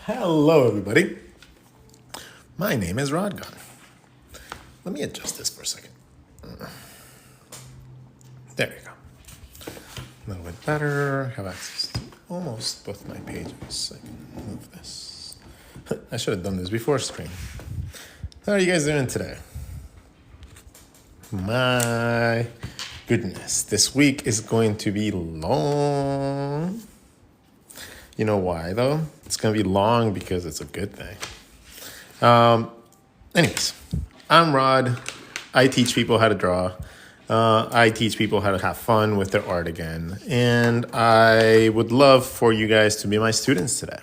Hello, everybody. My name is RODGON. Let me adjust this for a second. There you go. A little bit better. Have access to almost both my pages. I can move this. I should have done this before stream. How are you guys doing today? My goodness, this week is going to be long. You know why, though? It's going to be long because it's a good thing. Anyways, I'm Rod. I teach people how to draw. I teach people how to have fun with their art again. And I would love for you guys to be my students today.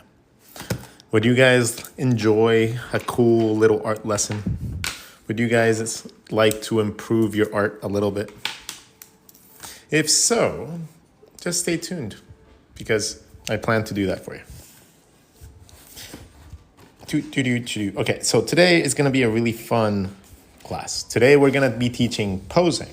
Would you guys enjoy a cool little art lesson? Would you guys like to improve your art a little bit? If so, just stay tuned because I plan to do that for you. Okay, so today is going to be a really fun class. Today we're going to be teaching posing.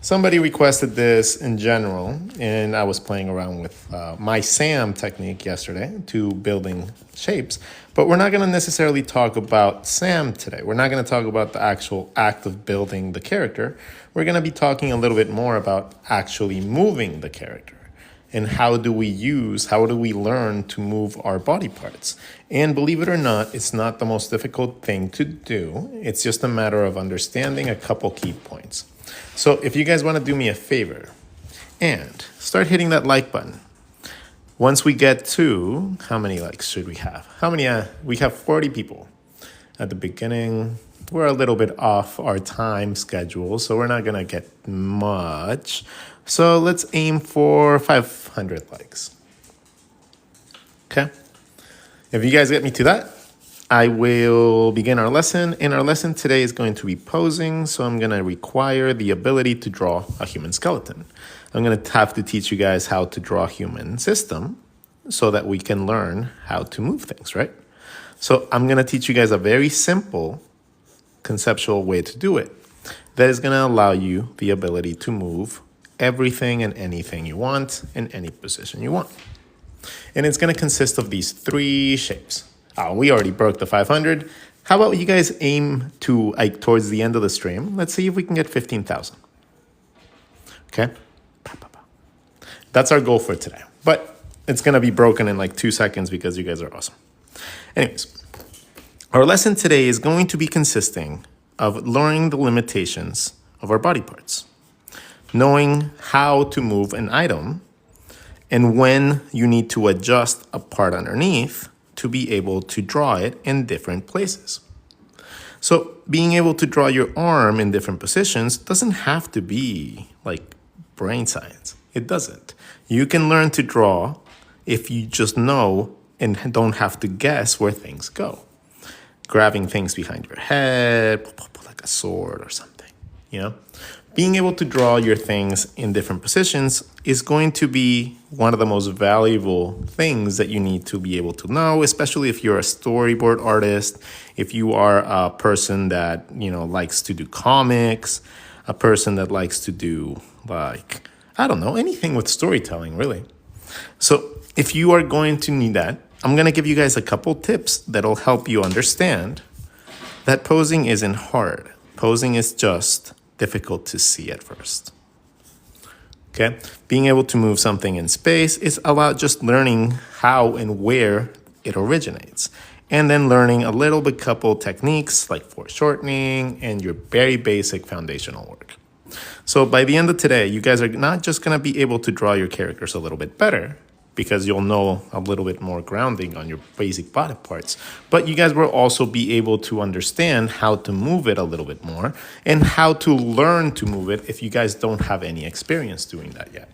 Somebody requested this in general, and I was playing around with my SAM technique yesterday to building shapes, but we're not going to necessarily talk about SAM today. We're not going to talk about the actual act of building the character. We're going to be talking a little bit more about actually moving the character. And how do we learn to move our body parts? And believe it or not, it's not the most difficult thing to do. It's just a matter of understanding a couple key points. So if you guys want to do me a favor and start hitting that like button. Once we get to, how many likes should we have? We have 40 people at the beginning. We're a little bit off our time schedule, so we're not going to get much. So let's aim for 500 likes. Okay. If you guys get me to that, I will begin our lesson. And our lesson today is going to be posing. So I'm going to require the ability to draw a human skeleton. I'm going to have to teach you guys how to draw a human system so that we can learn how to move things, right? So I'm going to teach you guys a very simple conceptual way to do it that is going to allow you the ability to move everything and anything you want in any position you want. And it's going to consist of these 3 shapes. We already broke the 500. How about you guys aim to, towards the end of the stream, let's see if we can get 15,000. Okay? That's our goal for today. But it's going to be broken in 2 seconds because you guys are awesome. Anyways, our lesson today is going to be consisting of learning the limitations of our body parts, knowing how to move an item, and when you need to adjust a part underneath to be able to draw it in different places. So being able to draw your arm in different positions doesn't have to be like brain science. It doesn't. You can learn to draw if you just know and don't have to guess where things go. Grabbing things behind your head, like a sword or something, Being able to draw your things in different positions is going to be one of the most valuable things that you need to be able to know, especially if you're a storyboard artist, if you are a person that, likes to do comics, a person that likes to do anything with storytelling, really. So if you are going to need that, I'm going to give you guys a couple tips that'll help you understand that posing isn't hard. Posing is just difficult to see at first. Okay? Being able to move something in space is about just learning how and where it originates. And then learning a little bit couple techniques like foreshortening and your very basic foundational work. So by the end of today, you guys are not just going to be able to draw your characters a little bit better, because you'll know a little bit more grounding on your basic body parts. But you guys will also be able to understand how to move it a little bit more and how to learn to move it if you guys don't have any experience doing that yet.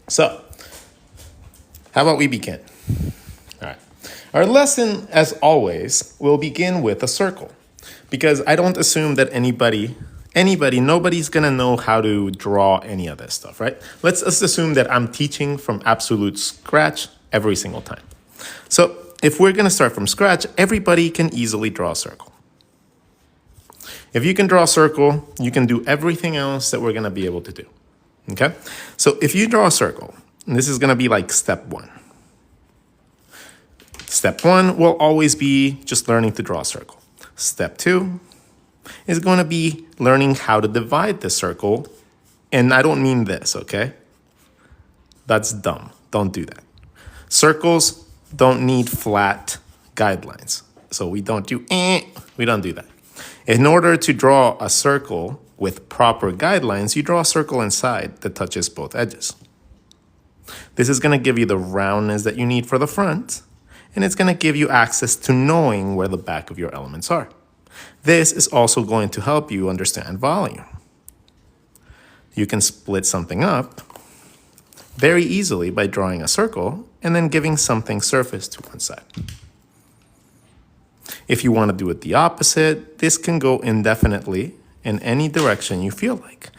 So, how about we begin? All right. Our lesson, as always, will begin with a circle, because I don't assume that nobody's going to know how to draw any of this stuff, right? Let's assume that I'm teaching from absolute scratch every single time. So if we're going to start from scratch, everybody can easily draw a circle. If you can draw a circle, you can do everything else that we're going to be able to do, okay? So if you draw a circle, and this is going to be like step 1. Step 1 will always be just learning to draw a circle. Step 2 is going to be learning how to divide the circle. And I don't mean this, okay? That's dumb. Don't do that. Circles don't need flat guidelines. So we don't do that. In order to draw a circle with proper guidelines, you draw a circle inside that touches both edges. This is going to give you the roundness that you need for the front, and it's going to give you access to knowing where the back of your elements are. This is also going to help you understand volume. You can split something up very easily by drawing a circle and then giving something surface to one side. If you want to do it the opposite, this can go indefinitely in any direction you feel like.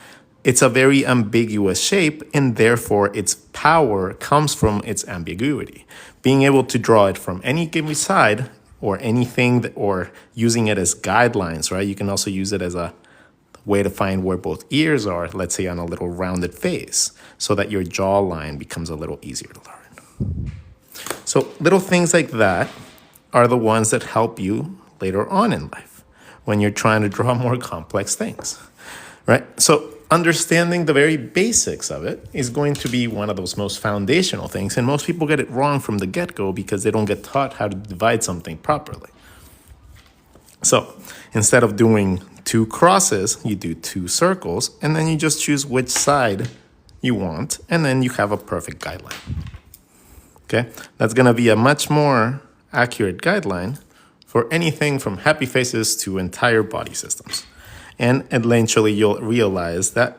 It's a very ambiguous shape, and therefore its power comes from its ambiguity. Being able to draw it from any given side or anything or using it as guidelines, right? You can also use it as a way to find where both ears are, let's say on a little rounded face, so that your jawline becomes a little easier to learn. So little things like that are the ones that help you later on in life when you're trying to draw more complex things, right? So understanding the very basics of it is going to be one of those most foundational things, and most people get it wrong from the get-go because they don't get taught how to divide something properly. So instead of doing 2 crosses, you do 2 circles, and then you just choose which side you want, and then you have a perfect guideline. Okay, that's going to be a much more accurate guideline for anything from happy faces to entire body systems. And eventually you'll realize that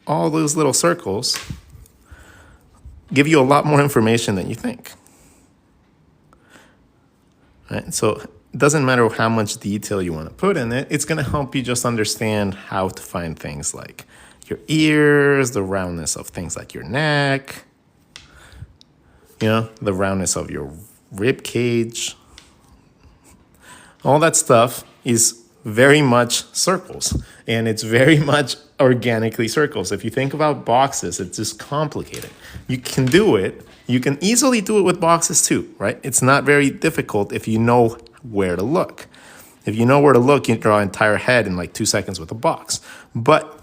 all those little circles give you a lot more information than you think. Right? So it doesn't matter how much detail you want to put in it, it's going to help you just understand how to find things like your ears, the roundness of things like your neck, the roundness of your rib cage. All that stuff is very much circles, and it's very much organically circles. If you think about boxes, it's just complicated. You can do it. You can easily do it with boxes too, right? It's not very difficult if you know where to look. If you know where to look, you can draw an entire head in like 2 seconds with a box. But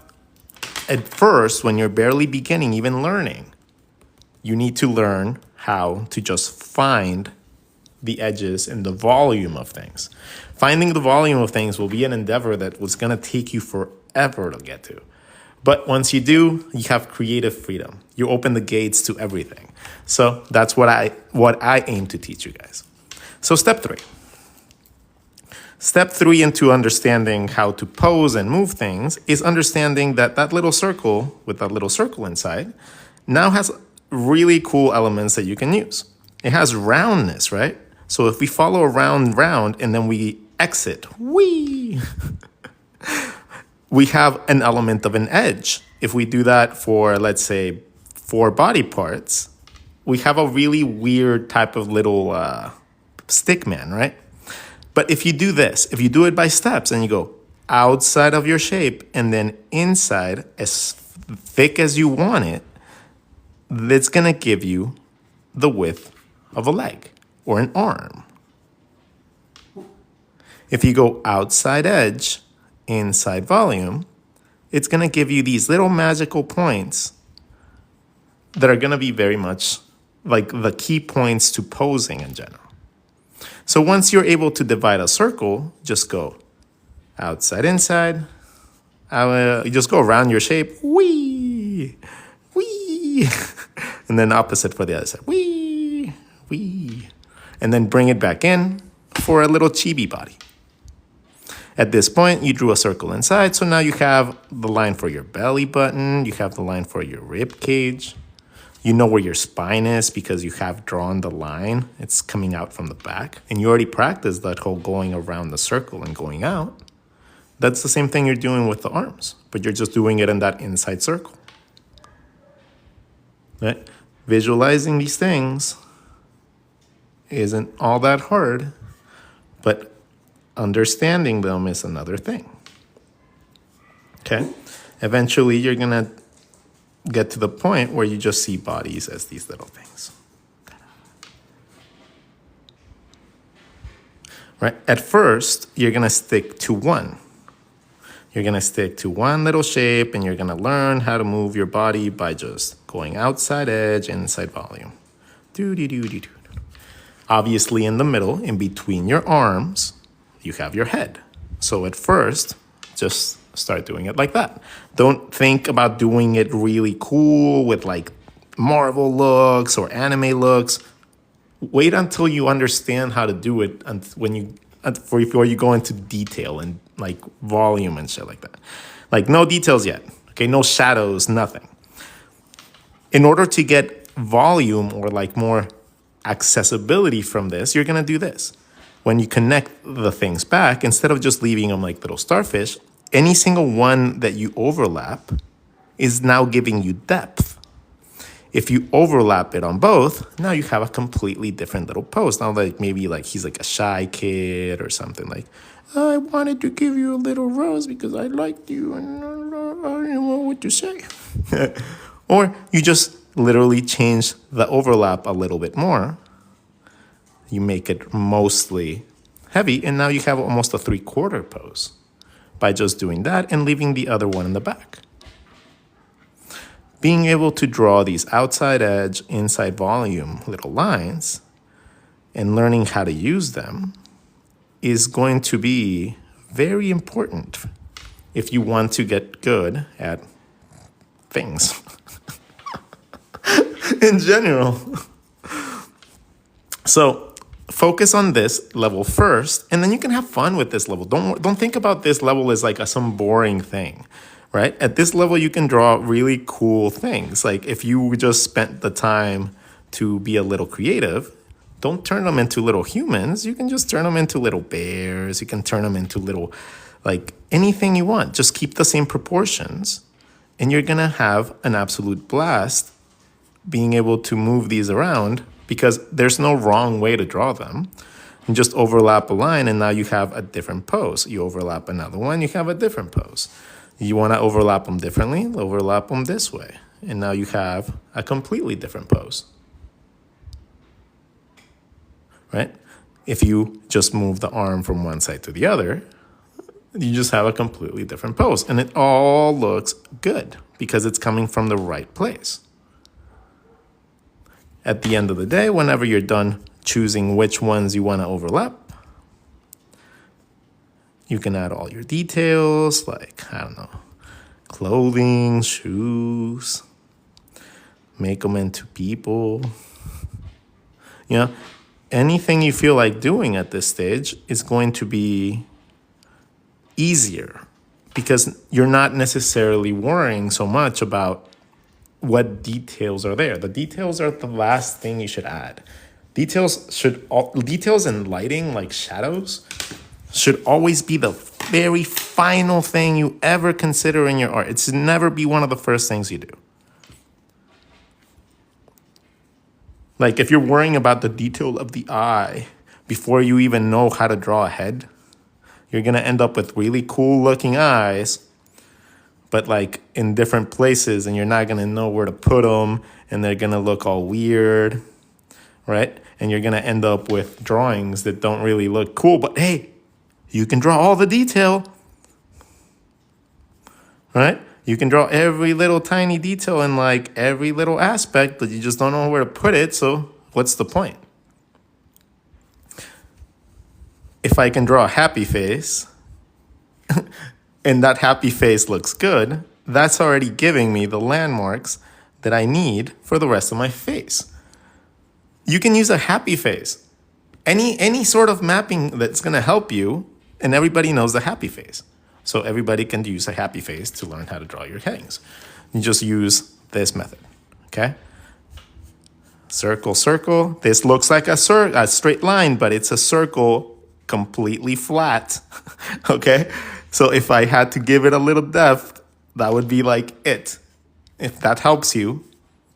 at first, when you're barely beginning, even learning, you need to learn how to just find the edges and the volume of things. Finding the volume of things will be an endeavor that was going to take you forever to get to. But once you do, you have creative freedom. You open the gates to everything. So that's what I aim to teach you guys. So step 3. Step 3 into understanding how to pose and move things is understanding that that little circle with that little circle inside now has really cool elements that you can use. It has roundness, right? So if we follow around and then we exit, we have an element of an edge. If we do that for, let's say, 4 body parts, we have a really weird type of little stick man, right? But if you do this, if you do it by steps and you go outside of your shape and then inside as thick as you want it, that's going to give you the width of a leg or an arm. If you go outside edge, inside volume, it's going to give you these little magical points that are going to be very much like the key points to posing in general. So once you're able to divide a circle, just go outside, inside. You just go around your shape. Wee, wee. And then opposite for the other side. Wee, wee. And then bring it back in for a little chibi body. At this point, you drew a circle inside. So now you have the line for your belly button. You have the line for your rib cage. You know where your spine is because you have drawn the line. It's coming out from the back. And you already practiced that whole going around the circle and going out. That's the same thing you're doing with the arms, but you're just doing it in that inside circle. Right? Visualizing these things isn't all that hard, but understanding them is another thing. Okay? Eventually, you're going to get to the point where you just see bodies as these little things. right? At first, you're gonna stick to one. You're gonna stick to one little shape and you're gonna learn how to move your body by just going outside edge, inside volume. Do-do-do-do-do. Obviously in the middle, in between your arms, you have your head. So at first, just start doing it like that. Don't think about doing it really cool with like Marvel looks or anime looks. Wait until you understand how to do it before you go into detail and like volume and shit like that. Like no details yet, okay? No shadows, nothing. In order to get volume or like more accessibility from this, you're gonna do this. When you connect the things back, instead of just leaving them like little starfish, any single one that you overlap is now giving you depth. If you overlap it on both, now you have a completely different little pose. Now like maybe like he's like a shy kid or something like, I wanted to give you a little rose because I liked you and I didn't know what to say. Or you just literally change the overlap a little bit more. You make it mostly heavy, and now you have almost a 3/4 pose by just doing that and leaving the other one in the back. Being able to draw these outside edge, inside volume little lines and learning how to use them is going to be very important if you want to get good at things in general. So focus on this level first, and then you can have fun with this level. Don't think about this level as like some boring thing, right? At this level, you can draw really cool things. Like if you just spent the time to be a little creative, don't turn them into little humans. You can just turn them into little bears. You can turn them into little, like anything you want. Just keep the same proportions, and you're gonna have an absolute blast being able to move these around, because there's no wrong way to draw them. You just overlap a line and now you have a different pose. You overlap another one, you have a different pose. You want to overlap them differently, overlap them this way. And now you have a completely different pose. Right? If you just move the arm from one side to the other, you just have a completely different pose. And it all looks good because it's coming from the right place. At the end of the day, whenever you're done choosing which ones you want to overlap, you can add all your details, like, I don't know, clothing, shoes, make them into people. You know, anything you feel like doing at this stage is going to be easier because you're not necessarily worrying so much about what details are there. The details are the last thing you should add. Details and lighting, like shadows, should always be the very final thing you ever consider in your art. It should never be one of the first things you do. Like if you're worrying about the detail of the eye before you even know how to draw a head, you're gonna end up with really cool looking eyes, but like in different places, and you're not gonna know where to put them, and they're gonna look all weird, right? And you're gonna end up with drawings that don't really look cool, but hey, you can draw all the detail, right? You can draw every little tiny detail in like every little aspect, but you just don't know where to put it, so what's the point? If I can draw a happy face, and that happy face looks good, that's already giving me the landmarks that I need for the rest of my face. You can use a happy face. Any sort of mapping that's gonna help you, and everybody knows the happy face. So everybody can use a happy face to learn how to draw your headings. You just use this method, okay? Circle, circle. This looks like a straight line, but it's a circle completely flat, okay? So if I had to give it a little depth, that would be like it. If that helps you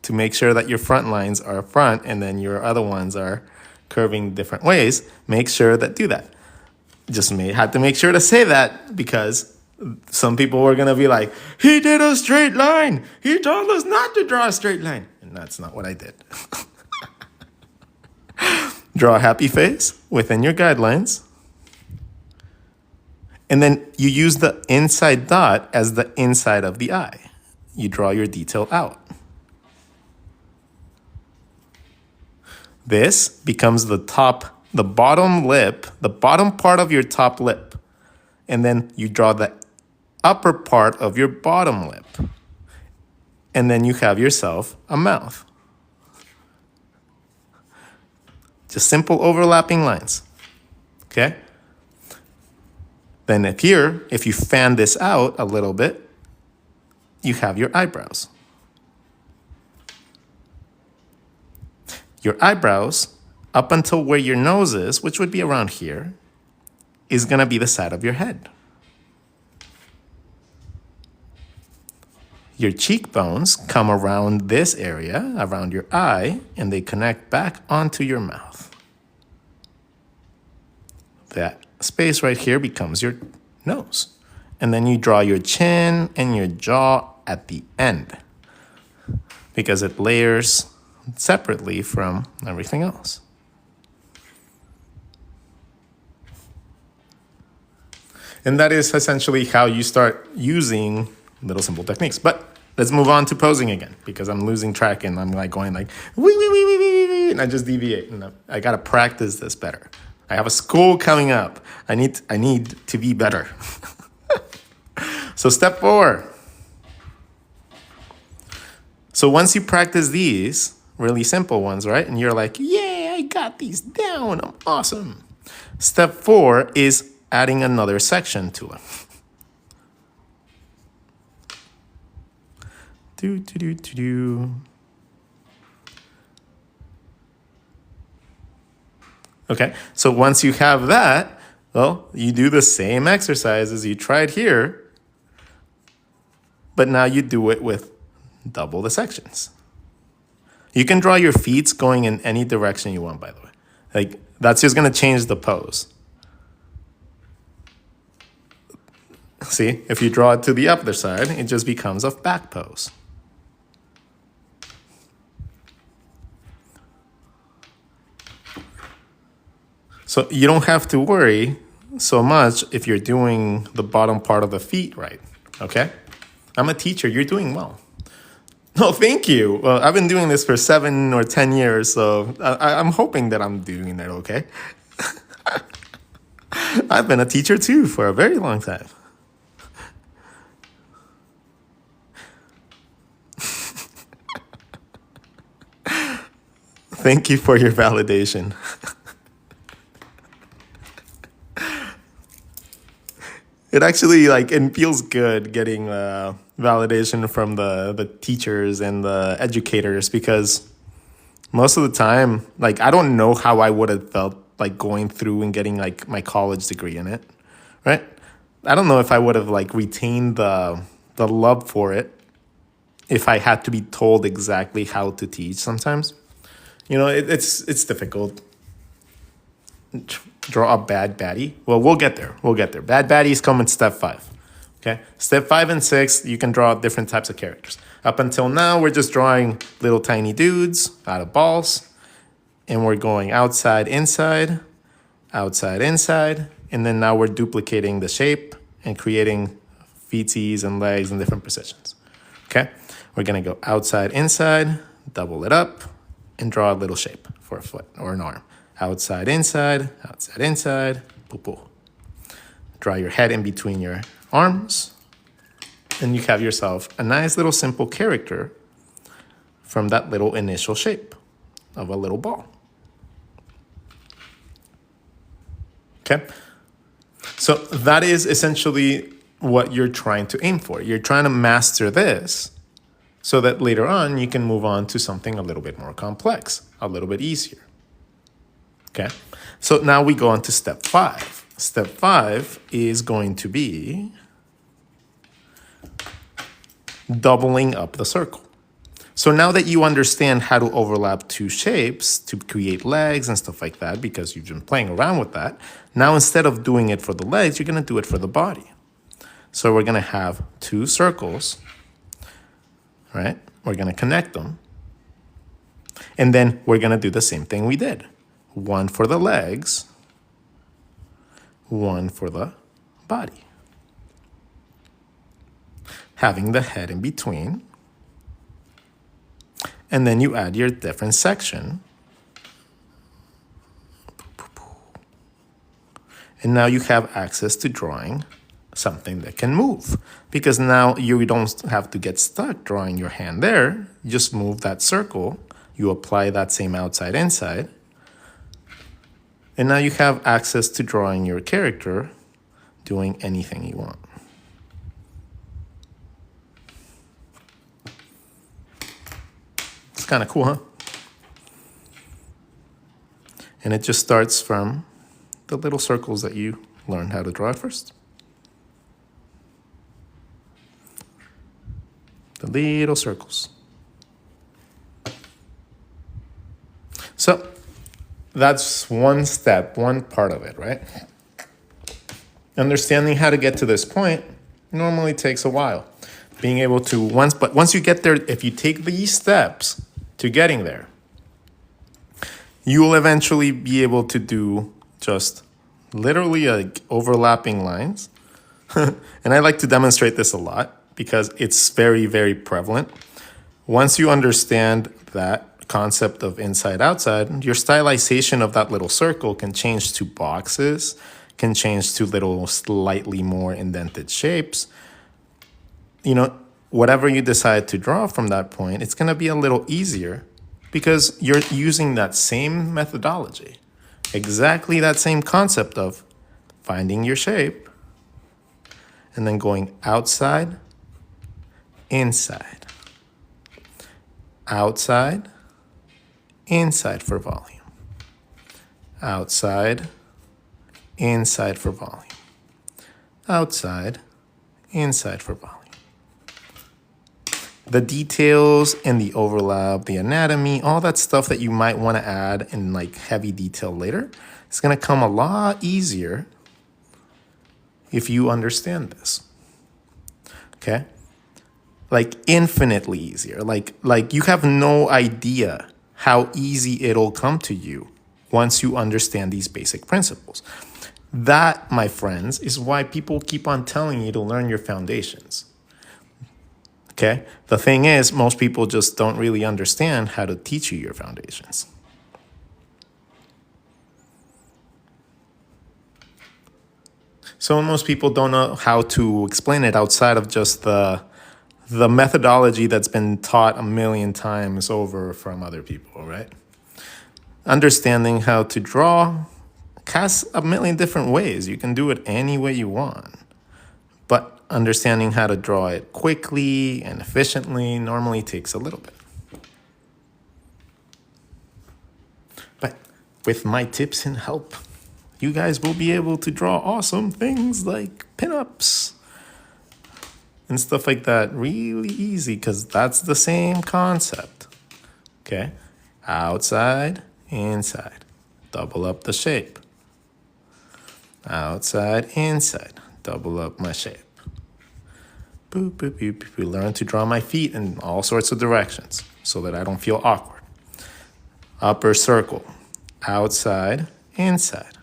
to make sure that your front lines are front and then your other ones are curving different ways, make sure that do that. Just had to make sure to say that because some people were going to be like, he did a straight line. He told us not to draw a straight line. And that's not what I did. Draw a happy face within your guidelines. And then you use the inside dot as the inside of the eye. You draw your detail out. This becomes the bottom lip, the bottom part of your top lip. And then you draw the upper part of your bottom lip. And then you have yourself a mouth. Just simple overlapping lines, okay? Then if you fan this out a little bit, you have your eyebrows. Your eyebrows, up until where your nose is, which would be around here, is gonna be the side of your head. Your cheekbones come around this area, around your eye, and they connect back onto your mouth. That space right here becomes your nose. And then you draw your chin and your jaw at the end because it layers separately from everything else. And that is essentially how you start using little simple techniques. But let's move on to posing again because I'm losing track and I'm like going like, wee, and I just deviate. And I got to practice this better. I have a school coming up. I need to be better. So step 4. So once you practice these really simple ones, right? And you're like, yeah, I got these down. I'm awesome. Step 4 is adding another section to it. Okay, so once you have that, well, you do the same exercise as you tried here, but now you do it with double the sections. You can draw your feet going in any direction you want, by the way. Like, that's just gonna change the pose. See, if you draw it to the other side, it just becomes a back pose. So you don't have to worry so much if you're doing the bottom part of the feet right, okay? I'm a teacher, you're doing well. No, thank you. Well, I've been doing this for 7 or 10 years, so I'm hoping that I'm doing it okay. I've been a teacher too for a very long time. Thank you for your validation. It actually it feels good getting validation from the teachers and the educators because most of the time, I don't know how I would have felt going through and getting my college degree in it, right? I don't know if I would have retained the love for it if I had to be told exactly how to teach sometimes. You know, it's difficult. Draw a bad baddie. Well, we'll get there. Bad baddies come in step 5. Okay? Step 5 and 6, you can draw different types of characters. Up until now, we're just drawing little tiny dudes out of balls. And we're going outside, inside, and then now we're duplicating the shape and creating feeties and legs in different positions. Okay? We're gonna go outside, inside, double it up, and draw a little shape for a foot or an arm. Outside, inside, poo poo. Draw your head in between your arms, and you have yourself a nice little simple character from that little initial shape of a little ball. Okay? So that is essentially what you're trying to aim for. You're trying to master this so that later on you can move on to something a little bit more complex, a little bit easier. Okay, so now we go on to step 5. Step 5 is going to be doubling up the circle. So now that you understand how to overlap 2 shapes to create legs and stuff like that, because you've been playing around with that, now instead of doing it for the legs, you're gonna do it for the body. So we're gonna have 2 circles, right? We're gonna connect them. And then we're gonna do the same thing we did. 1 for the legs, 1 for the body. Having the head in between. And then you add your different section. And now you have access to drawing something that can move. Because now you don't have to get stuck drawing your hand there. You just move that circle. You apply that same outside, inside. And now you have access to drawing your character doing anything you want. It's kind of cool, huh? And it just starts from the little circles that you learned how to draw at first. The little circles. So that's one step, one part of it, right? Understanding how to get to this point normally takes a while. Being able to, once you get there, if you take these steps to getting there, you will eventually be able to do just literally overlapping lines. And I like to demonstrate this a lot because it's very, very prevalent. Once you understand that concept of inside outside, your stylization of that little circle can change to boxes, can change to little slightly more indented shapes. You know, whatever you decide to draw from that point, it's going to be a little easier because you're using that same methodology, exactly that same concept of finding your shape and then going outside, inside, outside, inside for volume, outside, inside for volume, outside, inside for volume. The details and the overlap, the anatomy, all that stuff that you might want to add in like heavy detail later, it's going to come a lot easier if you understand this. Okay? Like infinitely easier. Like you have no idea how easy it'll come to you once you understand these basic principles. That, my friends, is why people keep on telling you to learn your foundations. Okay? The thing is, most people just don't really understand how to teach you your foundations. So most people don't know how to explain it outside of just the methodology that's been taught a million times over from other people, right? Understanding how to draw has a million different ways. You can do it any way you want. But understanding how to draw it quickly and efficiently normally takes a little bit. But with my tips and help, you guys will be able to draw awesome things like pinups and stuff like that really easy because that's the same concept. Okay? Outside, inside. Double up the shape. Outside, inside. Double up my shape. Boop, boop, boop, boop. Learn to draw my feet in all sorts of directions so that I don't feel awkward. Upper circle. Outside, inside.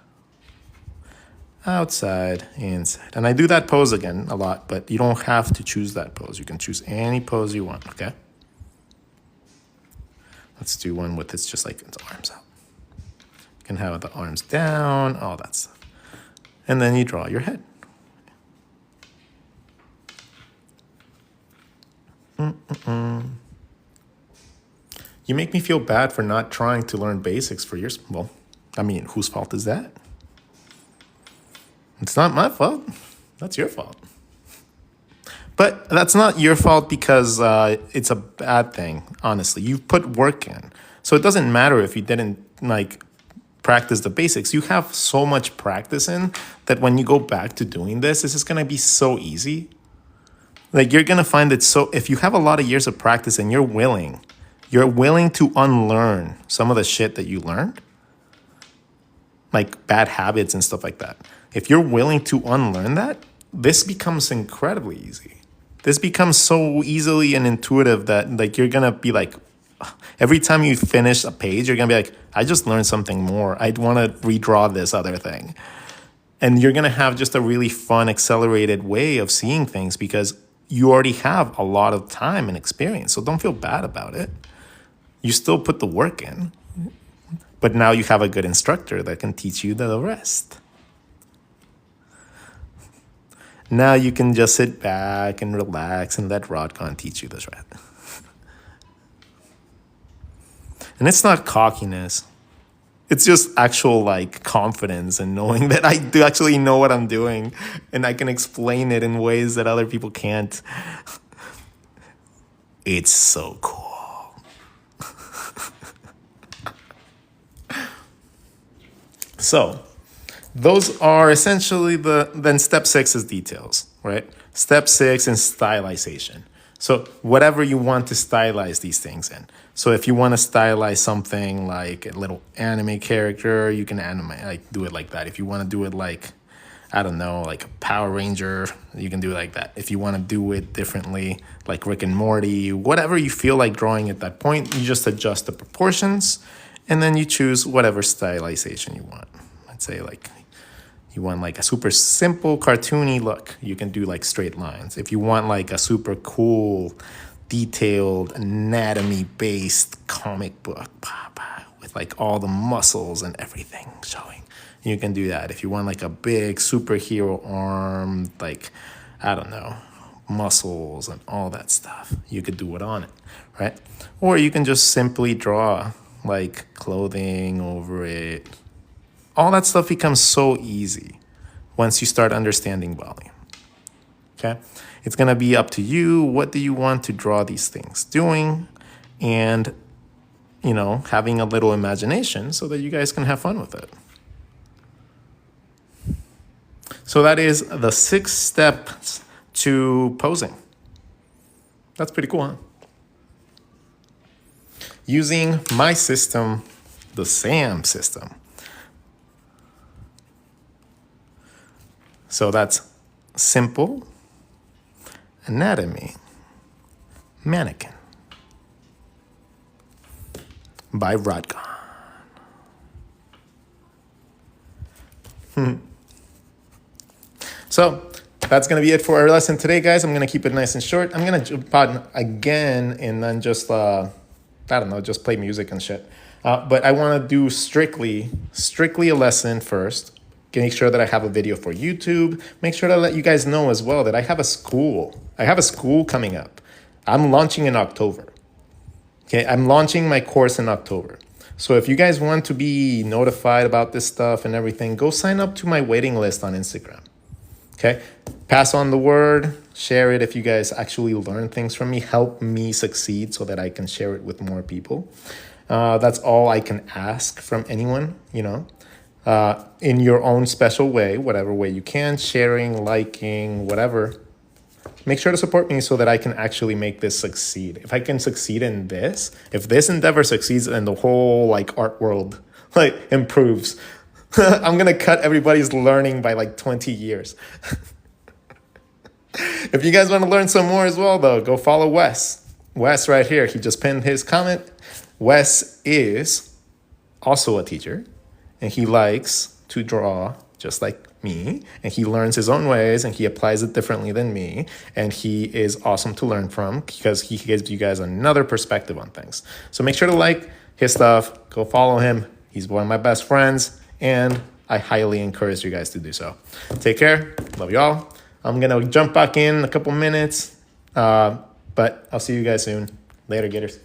Outside, inside. And I do that pose again a lot, but you don't have to choose that pose. You can choose any pose you want, okay? Let's do one with it's just like its arms out. You can have the arms down, all that stuff. And then you draw your head. You make me feel bad for not trying to learn basics for yours. Well, I mean, whose fault is that? It's not my fault. That's your fault. But that's not your fault because it's a bad thing, honestly. You've put work in. So it doesn't matter if you didn't practice the basics. You have so much practice in that when you go back to doing this is going to be so easy. Like you're going to find it so, if you have a lot of years of practice and you're willing to unlearn some of the shit that you learned, like bad habits and stuff like that. If you're willing to unlearn that, this becomes incredibly easy. This becomes so easily and intuitive that like you're going to be like, every time you finish a page, you're going to be like, I just learned something more. I'd want to redraw this other thing. And you're going to have just a really fun, accelerated way of seeing things because you already have a lot of time and experience. So don't feel bad about it. You still put the work in, but now you have a good instructor that can teach you the rest. Now you can just sit back and relax and let RODGON teach you this rest. And it's not cockiness. It's just actual like confidence and knowing that I do actually know what I'm doing and I can explain it in ways that other people can't. It's so cool. So those are essentially then step 6 is details, right? Step 6 is stylization. So whatever you want to stylize these things in. So if you want to stylize something like a little anime character, you can do it like that. If you want to do it like, I don't know, like a Power Ranger, you can do it like that. If you want to do it differently, like Rick and Morty, whatever you feel like drawing at that point, you just adjust the proportions and then you choose whatever stylization you want. Let's say like you want like a super simple cartoony look, you can do like straight lines. If you want like a super cool, detailed, anatomy-based comic book with like all the muscles and everything showing, you can do that. If you want like a big superhero arm, like, I don't know, muscles and all that stuff, you could do it on it, right? Or you can just simply draw like clothing over it. All that stuff becomes so easy once you start understanding volume, okay? It's gonna be up to you. What do you want to draw these things doing? And, you know, having a little imagination so that you guys can have fun with it. So that is the 6 steps to posing. That's pretty cool, huh? Using my system, the SAM system. So that's simple, anatomy, mannequin by RODGON. So that's going to be it for our lesson today, guys. I'm going to keep it nice and short. I'm going to jump on again and then just, I don't know, just play music and shit. But I want to do strictly a lesson first. Make sure that I have a video for YouTube. Make sure to let you guys know as well that I have a school. I have a school coming up. I'm launching in October. Okay, I'm launching my course in October. So if you guys want to be notified about this stuff and everything, go sign up to my waiting list on Instagram. Okay, pass on the word, share it if you guys actually learn things from me, help me succeed so that I can share it with more people. That's all I can ask from anyone, you know. In your own special way, whatever way you can, sharing, liking, whatever. Make sure to support me so that I can actually make this succeed. If I can succeed in this, if this endeavor succeeds and the whole like art world like improves, I'm going to cut everybody's learning by like 20 years. If you guys want to learn some more as well, though, go follow Wes. Wes right here. He just pinned his comment. Wes is also a teacher. And he likes to draw just like me. And he learns his own ways and he applies it differently than me. And he is awesome to learn from because he gives you guys another perspective on things. So make sure to like his stuff. Go follow him. He's one of my best friends. And I highly encourage you guys to do so. Take care. Love y'all. I'm going to jump back in a couple minutes. But I'll see you guys soon. Later, Gators.